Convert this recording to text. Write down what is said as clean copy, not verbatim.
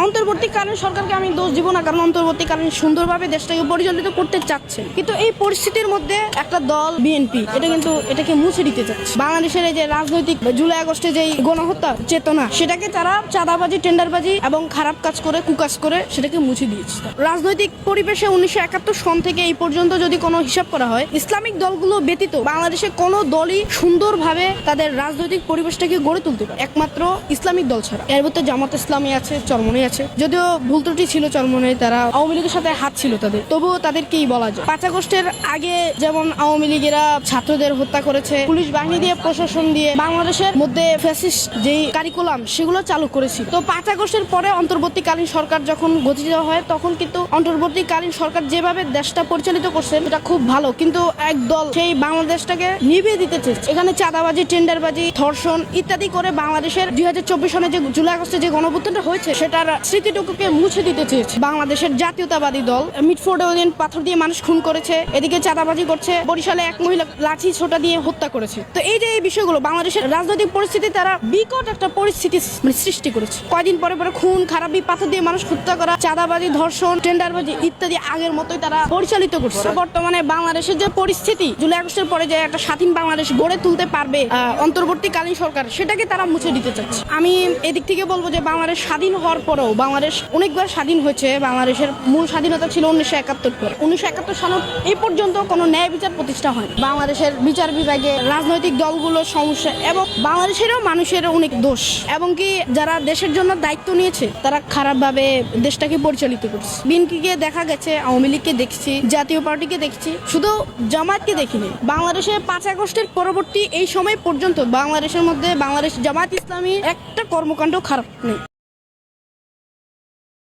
অন্তর্বর্তীকালীন সরকারকে আমি দোষ দিব না, কারণ অন্তর্বর্তীকালীন সুন্দরভাবে দেশটাকে পরিচালিত করতে চাচ্ছে, কিন্তু এই পরিস্থিতির মধ্যে একটা দল বিএনপি এটাকে মুছে দিতে চাচ্ছে। বাংলাদেশের এই যে রাজনৈতিক জুলাই আগস্টে যে গণহত্যা চেতনা, সেটাকে তারা চাঁদাবাজি, টেন্ডারবাজি এবং খারাপ কাজ করে, কুকাজ করে সেটাকে মুছে দিয়েছে। রাজনৈতিক পরিবেশে 1971 সন থেকে এই পর্যন্ত যদি কোনো হিসাব করা হয়, ইসলামিক দলগুলো ব্যতীত বাংলাদেশে কোনো দলই সুন্দরভাবে তাদের রাজনৈতিক পরিবেশটাকে গড়ে তুলতে পারে, একমাত্র ইসলামিক দল ছাড়া। এর মধ্যে জামাত ইসলামী আছে, চরমনাই আছে, যদিও ভুল ত্রুটি ছিল চরমনাই, তারা আওয়ামী লীগের সাথে হাত ছিল তাদের, তবুও তাদেরকেই বলা যায়। 5 আগস্টের আগে যেমন আওয়ামী লীগেরা ছাত্রদের হত্যা করেছে, পুলিশ বাহিনী দিয়ে, প্রশাসন দিয়ে বাংলাদেশের মধ্যে ফ্যাসিস্ট যেই কারিকুলাম সেগুলো চালু করেছিল। তো 5 আগস্টের পরে অন্তর্বর্তীকালীন সরকার যখন গঠিত হয়, তখন কিন্তু অন্তর্বর্তীকালীন সরকার যেভাবে দেশটা পরিচালিত করছে এটা খুব ভালো, কিন্তু একদল সেই বাংলাদেশটাকে নিভিয়ে দিতে চেয়েছে। এখানে চাঁদাবাজি, টেন্ডারবাজি, ধর্ষণ ইত্যাদি করে বাংলাদেশের 2024 সনে যে জুলাই আগস্টে যে গণঅভ্যুত্থানটা হয়েছে সেটার স্মৃতিটুকুকে মুছে দিতে চেয়েছে। বাংলাদেশের জাতীয়তাবাদী দল মিটফোর্ডে ওই দিন পাথর দিয়ে মানুষ খুন করেছে, এদিকে চাঁদাবাজি করছে, বরিশালে এক মহিলা লাঠি ছোটা দিয়ে হত্যা করেছে। তো এই যে এই বিষয়গুলো বাংলাদেশের রাজনৈতিক পরিস্থিতি তারা বিকট একটা পরিস্থিতি সৃষ্টি করেছে। কয়দিন পরে পরে খুন খারাপি, পাথর দিয়ে মানুষ হত্যা করা, চাঁদাবাজি, ধর্ষণ, টেন্ডারবাজি ইত্যাদি আগের মতোই তারা পরিচালিত করছে। বর্তমানে বাংলাদেশের যে পরিস্থিতি, জুলাই আগস্টের পরে যে একটা স্বাধীন বাংলাদেশ গড়ে তুলতে পারবে অন্তর্বর্তীকালীন সরকার, সেটাকে তারা মুছে দিতে চাচ্ছে। আমি এদিক থেকে বলবো যে বাংলাদেশ স্বাধীন হওয়ার পরেও বাংলাদেশ অনেকবার স্বাধীন হয়েছে। বাংলাদেশের মূল স্বাধীনতা ছিল 1971 পরে। 1971 সাল এই পর্যন্ত কোনো ন্যায় বিচার প্রতিষ্ঠা হয়। বাংলাদেশের বিচার বিভাগে রাজনৈতিক দলগুলোর সমস্যা এবং বাংলাদেশেরও মানুষের অনেক দোষ, এবং কি যারা দেশের জন্য দায়িত্ব নিয়েছে তারা খারাপভাবে দেশটাকে পরিচালিত করছে। বিএনপিকে দেখা গেছে, আওয়ামী লীগকে দেখছি, জাতীয় পার্টিকে দেখছি, শুধু জামাতকে দেখিনি। বাংলাদেশে 5 আগস্টের পরবর্তী এই সময় পর্যন্ত বাংলাদেশের মধ্যে বাংলাদেশ জামাত ইসলামী একটা কর্মকাণ্ড খারাপ নেই।